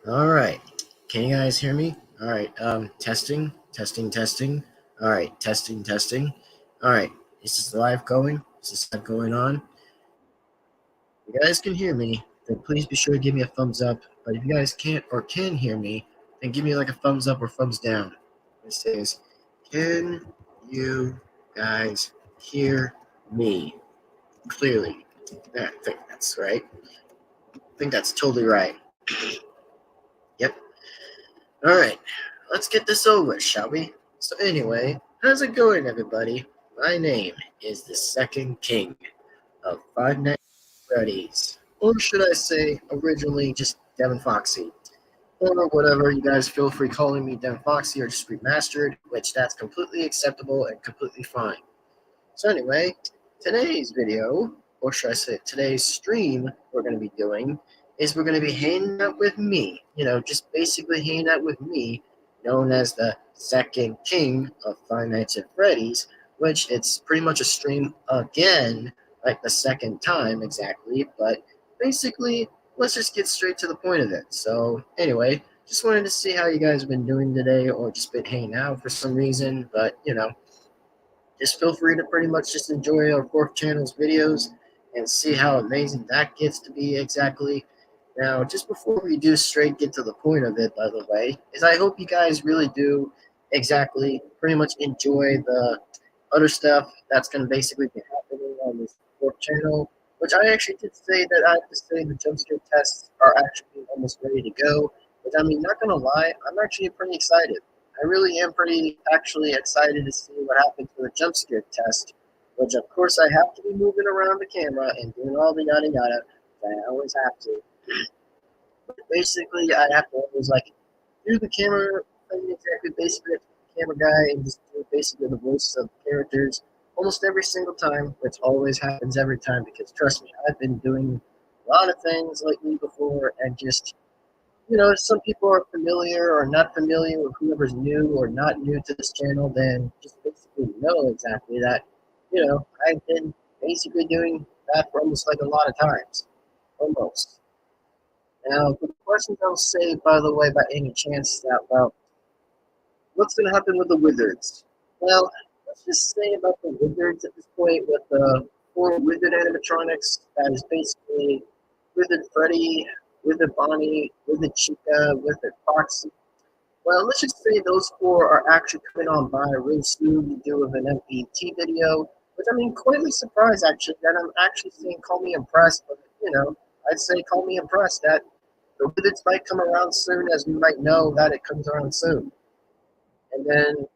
All right. Can you guys hear me? All right. Testing, testing, testing. All right. Testing, testing. All right. Is this live going? Is this live going on? If you guys can hear me, then please be sure to give me a thumbs up. But if you guys can't or can hear me, then give me like a thumbs up or thumbs down. It says, can you guys hear me clearly? Yeah, I think that's right. I think that's totally right. Yep. All right, let's get this over, shall we? So anyway, how's it going, everybody? My name is the Second King of Five Nights at Freddy's, or should I say, originally just Devin-Foxy, or whatever. You guys feel free calling me Devin-Foxy or just remastered, which that's completely acceptable and completely fine. So anyway, today's video, or should I say today's stream, we're going to be doing is we're going to be hanging out with me. Just basically hanging out with me, known as the Second King of Five Nights at Freddy's, which it's pretty much a stream again, like the second time exactly. But basically, let's just get straight to the point of it. So anyway, just wanted to see how you guys have been doing today, or just been hanging out for some reason. But just feel free to pretty much just enjoy our fourth channel's videos and see how amazing that gets to be exactly. Now, just before we do straight get to the point of it, by the way, is I hope you guys really do exactly pretty much enjoy the other stuff that's going to basically be happening on this fourth channel, which I actually did say that I have to say the jump scare tests are actually almost ready to go. But I mean, not going to lie, I'm actually pretty excited. I really am pretty actually excited to see what happens for the jump scare test, which of course I have to be moving around the camera and doing all the yada yada. I always have to. But basically, I have to always like do the camera thing exactly. Basically, the camera guy and just do basically the voices of the characters almost every single time, which always happens every time because trust me, I've been doing a lot of things lately before and just some people are familiar or not familiar, or whoever's new or not new to this channel, then just basically know exactly that, I've been basically doing that for almost like a lot of times. Almost. Now, for the questions I'll say, by the way, by any chance, that, well, what's going to happen with the Wizards? Well, let's just say about the Wizards at this point with the four Wizard animatronics, that is basically Wizard Freddy, Wizard Bonnie, Wizard Chica, Wizard Foxy. Well, let's just say those four are actually coming on by real soon to do with an MPT video, which I mean, quietly surprised actually that I'm actually saying call me impressed, but I'd say call me impressed that the Wizards might come around soon, as we might know that it comes around soon. And then,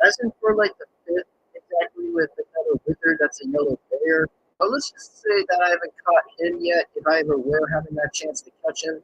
as in for like the fifth, exactly with another Wizard that's a yellow bear. But let's just say that I haven't caught him yet, if I ever were having that chance to catch him,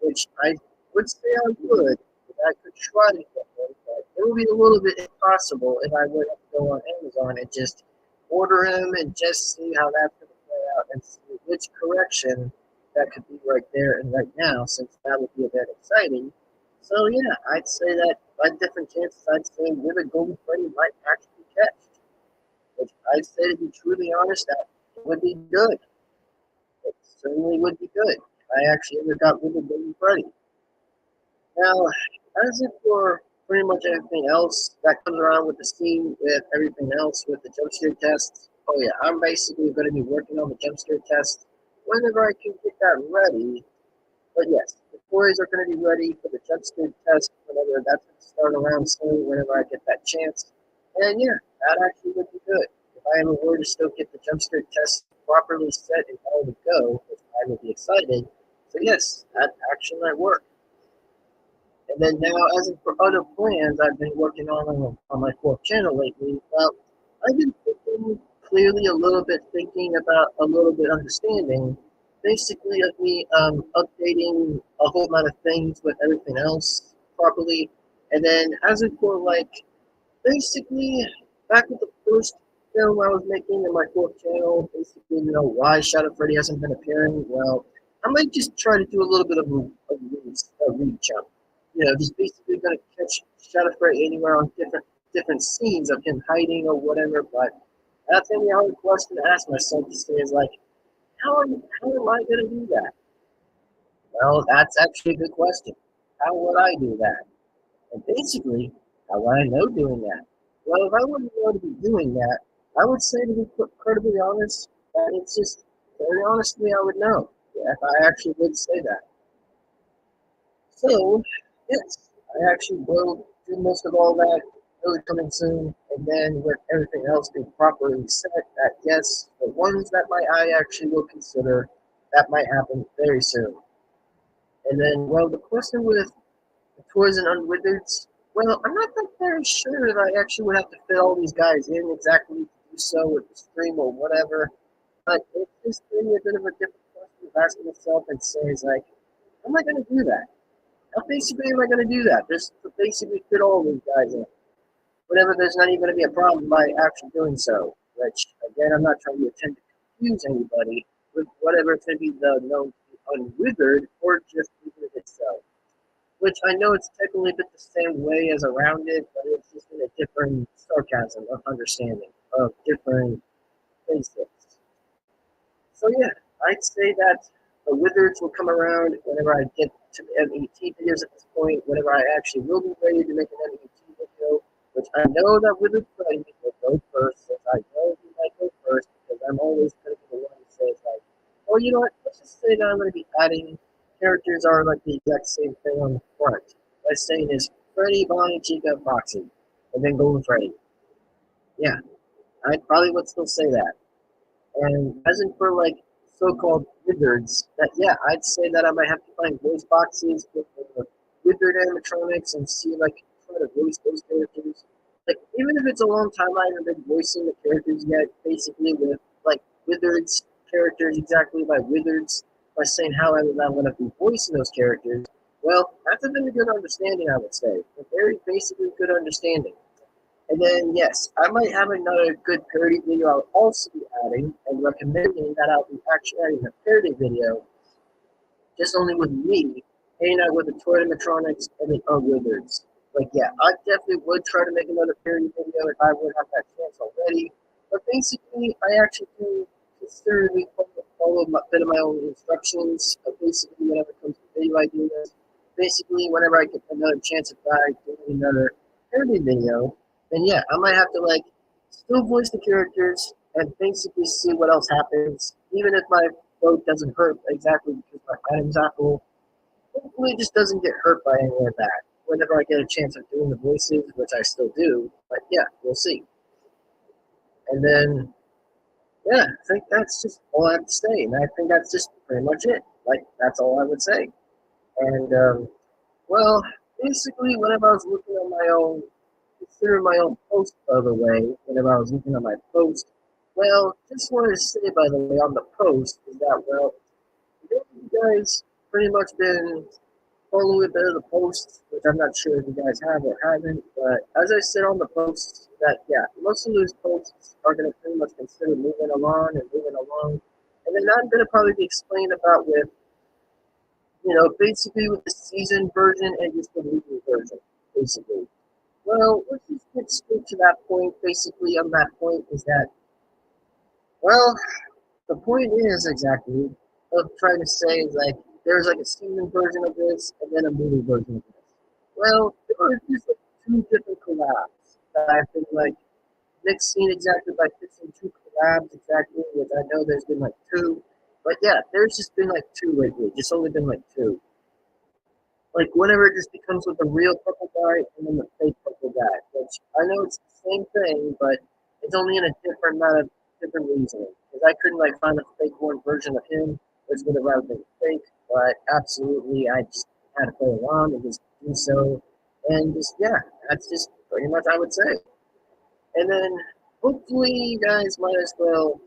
which I would say I would, if I could try to get him, but it would be a little bit impossible if I would have to go on Amazon and just order him and just see how that's going to play out and see which correction that could be right there and right now, since that would be a bit exciting. So yeah, I'd say that by different chances, I'd say with a Golden Freddy might actually catch. Which I'd say, to be truly honest, that it would be good. It certainly would be good. I actually ever got rid of Baby Freddy. Now, as if for pretty much everything else that comes around with the scene, with everything else, with the jump scare tests, oh yeah, I'm basically going to be working on the jump scare test whenever I can get that ready. But yes, the toys are going to be ready for the jump scare test whenever that's going to start around soon, whenever I get that chance. And yeah, that actually would be good. If I ever were to still get the jump scare test properly set and all to go, which I would be excited. So yes, that actually might work. And then now, as for other plans I've been working on my fourth channel lately, well, I've been thinking clearly a little bit, thinking about a little bit understanding, basically of me updating a whole lot of things with everything else properly. And then as for like, basically, back with the first film I was making in my fourth channel, basically, why Shadow Freddy hasn't been appearing, well, I might just try to do a little bit of a read jump. Just basically going to catch Shadow Freddy anywhere on different scenes of him hiding or whatever. But that's the only question to ask myself to say is like, how am I going to do that? Well, that's actually a good question. How would I do that? And basically, how would I know doing that? Well, if I wouldn't know to be doing that, I would say to be incredibly honest, that it's just very honestly I would know. Yeah, if I actually would say that. So, yes, I actually will do most of all that really coming soon, and then with everything else being properly set, that yes, the ones that my eye actually will consider, that might happen very soon. And then, well, the question with the toys and unwithereds, well, I'm not that very sure that I actually would have to fit all these guys in exactly to do so with the stream or whatever, but it's just really a bit of a different question of asking myself and saying, like, how am I going to do that? How basically am I going to do that? Just to basically fit all these guys in. Whenever there's not even going to be a problem by actually doing so, which, again, I'm not trying to attempt to confuse anybody with whatever it's going to be the known unwithered or just withered itself. Which I know it's technically a bit the same way as around it, but it's just in a different sarcasm of understanding of different basics. So yeah, I'd say that the wizards will come around whenever I get to the MET videos at this point, whenever I actually will be ready to make an MET video, which I know that Wizard Freddy will go first, since I know he might go first, because I'm always going to be the one who says, like, oh, you know what, let's just say that I'm going to be adding characters are like the exact same thing on the front. What I'm saying is Freddy, Bonnie, Chica, Foxy, and then Golden Freddy. Yeah, I probably would still say that. And as in for like so-called wizards, that yeah, I'd say that I might have to find voice boxes with the wizard animatronics and see like try to voice those characters. Like even if it's a long time I haven't been voicing the characters yet, basically with like wizards characters exactly by wizards by saying how I'm going to be voicing those characters. Well, that's been a good understanding, I would say. A very basically good understanding. And then, yes, I might have another good parody video I'll also be adding and recommending that I'll be actually adding a parody video just only with me hanging out with the toy animatronics and the wizards. Like, yeah, I definitely would try to make another parody video if I would have that chance already. But basically, I actually do considerably follow a bit of my own instructions. Basically, whenever it comes to video ideas, basically, whenever I get another chance of doing another parody video, then yeah, I might have to like still voice the characters and basically see what else happens. Even if my vote doesn't hurt exactly because my items apple, hopefully it just doesn't get hurt by any of that. Whenever I get a chance of doing the voices, which I still do, but yeah, we'll see. And then yeah, I think that's just all I have to say, and I think that's just pretty much it. Like that's all I would say. And well, basically, whenever I was looking at my own consider my own post, by the way, whenever I was looking at my post. Well, just wanted to say, by the way, on the post, is that, well, you guys pretty much been following a bit of the posts, which I'm not sure if you guys have or haven't, but as I said on the posts, that, yeah, most of those posts are going to pretty much consider moving along and moving along. And then I'm going to probably be explaining about with, basically with the season version and just the movie version, basically. Well, let's just get straight to that point. Basically, on that point is that, well, the point is exactly of trying to say is like there's like a season version of this and then a movie version of this. Well, there are just like two different collabs that I've been like mixing exactly by fixing two collabs exactly, which I know there's been like two, but yeah, there's just been like two lately. Just only been like two. Like whenever it just becomes with the real purple guy and then the fake purple guy, which I know it's the same thing, but it's only in a different amount of different reasoning. Because I couldn't like find a fake one version of him, which would have rather been fake, but absolutely I just had to play along and just do so. And just yeah, that's just pretty much I would say. And then hopefully you guys might as well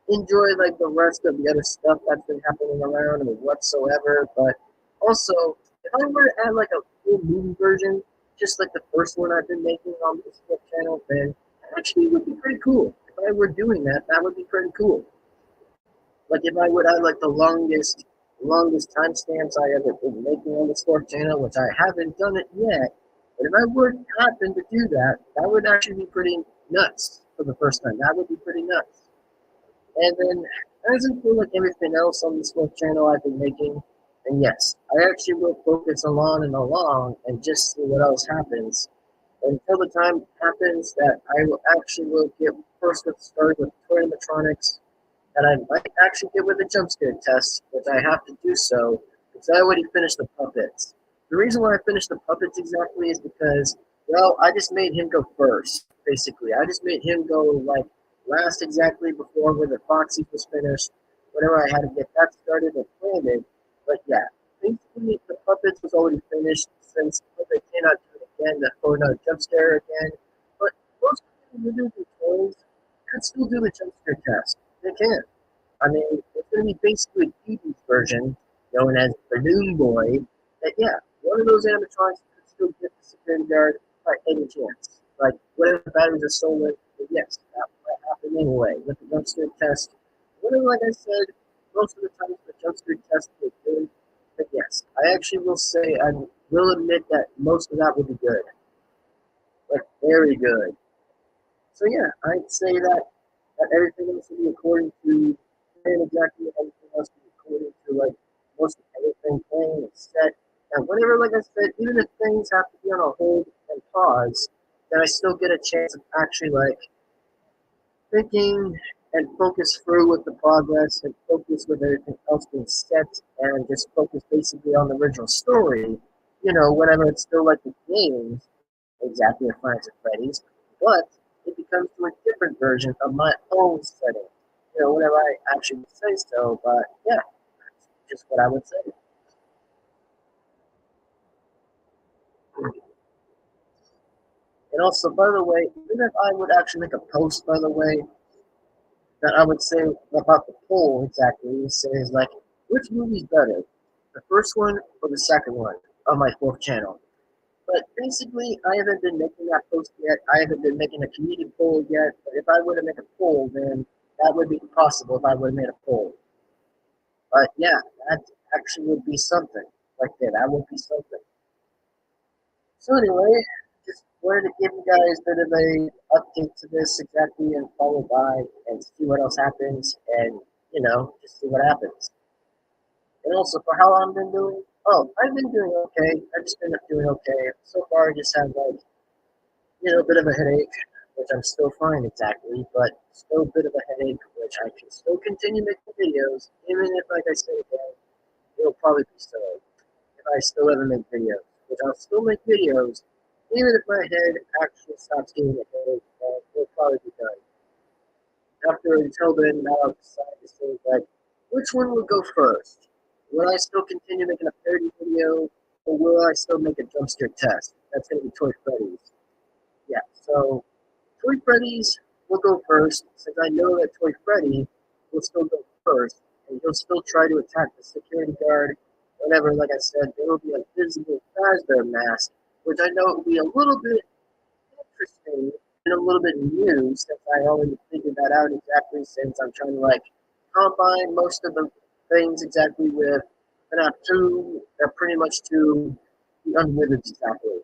enjoy like the rest of the other stuff that's been happening around or whatsoever. But also, if I were to add like a full movie version, just like the first one I've been making on this channel, then actually would be pretty cool. If I were doing that, that would be pretty cool. Like if I would add like the longest timestamps I ever been making on the sport channel, which I haven't done it yet. But if I would happen to do that, that would actually be pretty nuts for the first time. That would be pretty nuts. And then as in for like everything else on the sport channel I've been making, And yes, I actually will focus along and along and just see what else happens until the time happens that I will actually will get first with started with toy animatronics, and I might actually get with a jump scare test, which I have to do so because I already finished the puppets. The reason why I finished the puppets exactly is because, well, I just made him go first, basically. I just made him go like last exactly before when the Foxy was finished, whenever I had to get that started and planted. But yeah, basically the puppets was already finished since they cannot do it again, the for another jump scare again. But most of the individual toys could still do the jump scare test. They can. I mean, it's going to be basically Phoebe's version, known as Balloon Boy. That yeah, one of those animatronics could still get the security guard by any chance. Like whatever batteries are stolen, but yes, that might happen anyway with the jump scare test. Whatever, like I said, most of the time the jump scare test is good. But yes, I actually will say I will admit that most of that will be good, like very good. So yeah, I'd say that everything else will be according to plan exactly, everything else will be according to like most of everything playing and set. And whenever, like I said, even if things have to be on a hold and pause, then I still get a chance of actually like thinking and focus through with the progress and focus with everything else being set and just focus basically on the original story. You know, whenever it's still like the games, exactly like Five Nights at Freddy's, but it becomes to a different version of my own setting. You know, whenever I actually say so, but yeah, that's just what I would say. And also, by the way, even if I would actually make a post, by the way, that I would say about the poll exactly, it says like, which movie's better, the first one or the second one on my fourth channel? But basically, I haven't been making that post yet. I haven't been making a community poll yet. But if I were to make a poll, then that would be possible if I would have made a poll. But yeah, that actually would be something. Like that would be something. So anyway, just wanted to give you guys a bit of a update to this exactly and follow by and see what else happens and just see what happens. And also for how I've been doing. Oh, I've been doing okay. I've just been doing okay. So far I just have like a bit of a headache, which I'm still fine exactly, but still a bit of a headache, which I can still continue making videos, even if, like I said again, it'll probably be so if I still ever make videos, which I'll still make videos, even if my head actually stops getting a headache, it'll probably be done. After until then, now I've decided to say, like, which one will go first? Will I still continue making a parody video, or will I still make a jump scare test? That's going to be Toy Freddy's. Yeah, so Toy Freddy's will go first, since I know that Toy Freddy will still go first, and he'll still try to attack the security guard whenever, like I said, there will be a visible Fazbear mask, which I know will be a little bit interesting and a little bit new, since I already figured that out exactly, since I'm trying to, like, combine most of the things exactly with, and not two, they're pretty much to the unwithered exactly,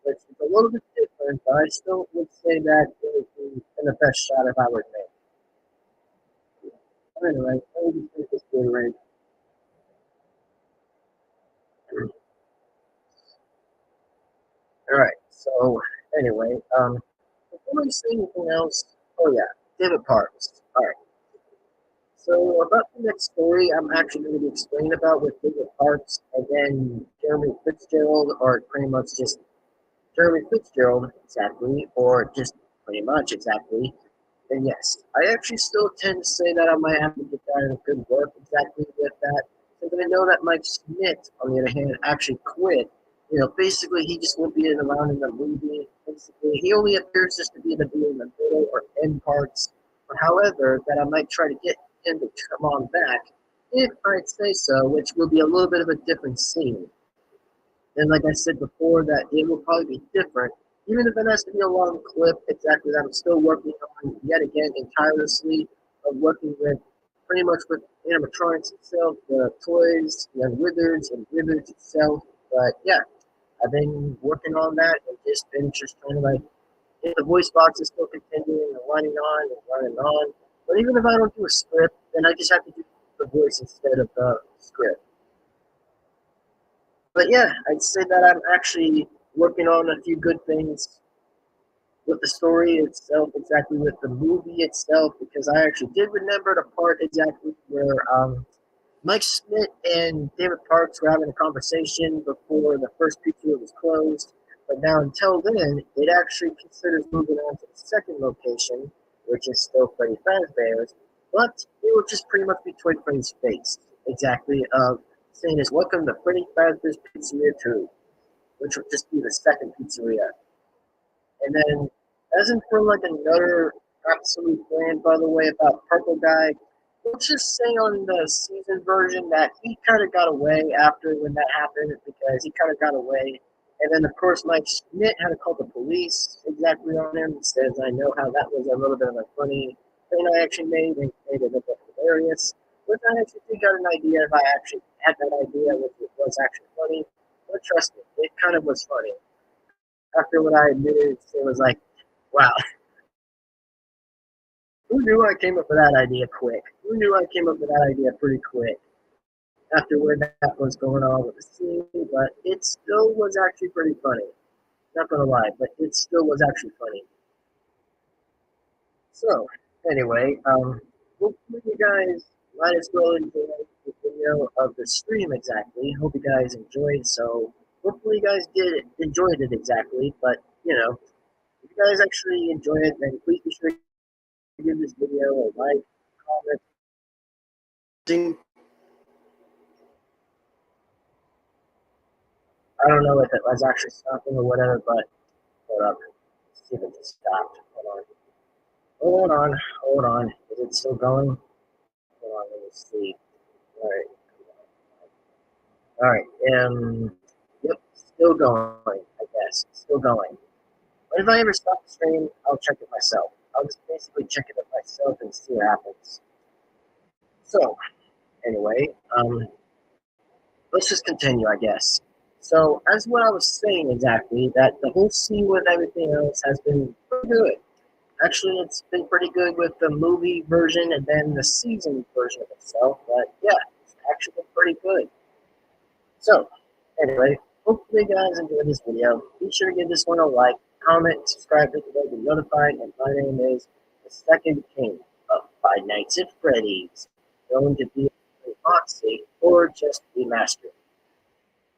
which is a little bit different, but I still would say that it would be in the best shot if I were to make. Anyway, let me just make this good right. Alright, so anyway, before I say anything else, oh yeah, David Parks. Alright, so about the next story I'm actually going to be explaining about with David Parks and then Jeremy Fitzgerald, or pretty much just Jeremy Fitzgerald exactly, or just pretty much exactly. And yes, I actually still tend to say that I might have to get that in a good work exactly with that. Because I know that Mike Schmidt, on the other hand, actually quit. Basically, he just won't be around in the movie. Basically, he only appears just to be in the middle or end parts. But however, that I might try to get him to come on back, if I'd say so, which will be a little bit of a different scene. And like I said before, that it will probably be different. Even if it has to be a long clip, exactly that I'm still working on yet again and tirelessly of working with pretty much with animatronics itself, the toys, the wizards and wizards itself. But yeah, I've been working on that and just trying to like the voice box is still continuing and running on and running on. But even if I don't do a script, then I just have to do the voice instead of the script. But yeah, I'd say that I'm actually working on a few good things with the story itself, exactly with the movie itself, because I actually did remember the part exactly where Mike Schmidt and David Parks were having a conversation before the first pizzeria was closed. But now until then, it actually considers moving on to the second location, which is still Freddy Fazbear's, but it will just pretty much be Toy Freddy's face. Exactly. Saying is welcome to Freddy Fazbear's Pizzeria 2, which will just be the second pizzeria. And then, as in for like another absolute brand, by the way, about Purple Guy, let's just say on the season version that he kind of got away after when that happened because he kind of got away. And then, of course, Mike Schmidt had to call the police exactly on him. Says, I know how that was a little bit of a funny thing I actually made and made it look hilarious. But I actually think got an idea if I actually had that idea, which was actually funny. But trust me, it kind of was funny. After what I admitted, it was like, wow, who knew I came up with that idea quick? Who knew I came up with that idea pretty quick after where that was going on with the scene? But it still was actually pretty funny. Not gonna lie, but it still was actually funny. So, anyway, hopefully you guys might as well enjoy the video of the stream exactly. Hope you guys enjoyed. So, hopefully you guys did enjoyed it exactly. But you know, if you guys actually enjoy it, then please be sure to give this video a like, comment. I don't know if it was actually stopping or whatever, but hold up. Let's see if it just stopped. Hold on. Hold on. Hold on. Is it still going? Hold on. Let me see. All right. All right. Yep. Still going. I guess. Still going. But if I ever stop the stream, I'll check it myself. I'll just basically check it myself and see what happens. So, anyway, let's just continue, I guess. So, as what I was saying exactly, that the whole scene with everything else has been pretty good. Actually, it's been pretty good with the movie version and then the season version of itself. But yeah, it's actually been pretty good. So, anyway, hopefully you guys enjoyed this video. Be sure to give this one a like, comment, subscribe, hit the bell to be notified. And my name is the Second King of Five Nights at Freddy's. Going to be Foxy or just the Master.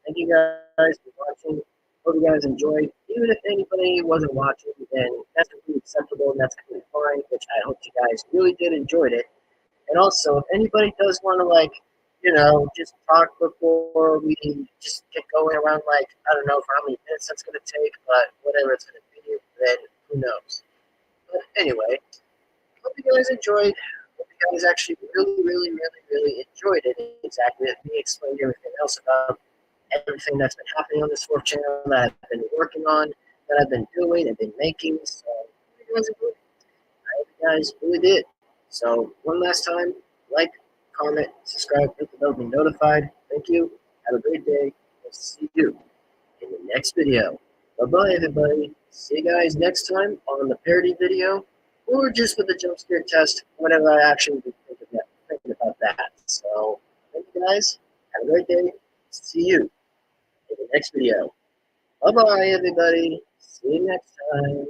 Thank you guys for watching. Hope you guys enjoyed. Even if anybody wasn't watching, then that's completely acceptable and that's completely fine, which I hope you guys really did enjoy it. And also, if anybody does want to, like, just talk before we just get going around, like, I don't know for how many minutes that's going to take, but whatever it's going to be, then who knows. But anyway, hope you guys enjoyed. Hope you guys actually really, really, really, really enjoyed it. Exactly. Me explaining everything else about everything that's been happening on this fourth channel that I've been working on, that I've been doing and been making. So, you guys enjoyed it. I hope you guys really did. So, one last time, like, comment, subscribe, hit the bell to be notified. Thank you. Have a great day. We'll see you in the next video. Bye-bye, everybody. See you guys next time on the parody video or just with the jump scare test, whatever I actually thinking about that. So, thank you guys. Have a great day. See you in the next video. Bye-bye, everybody. See you next time.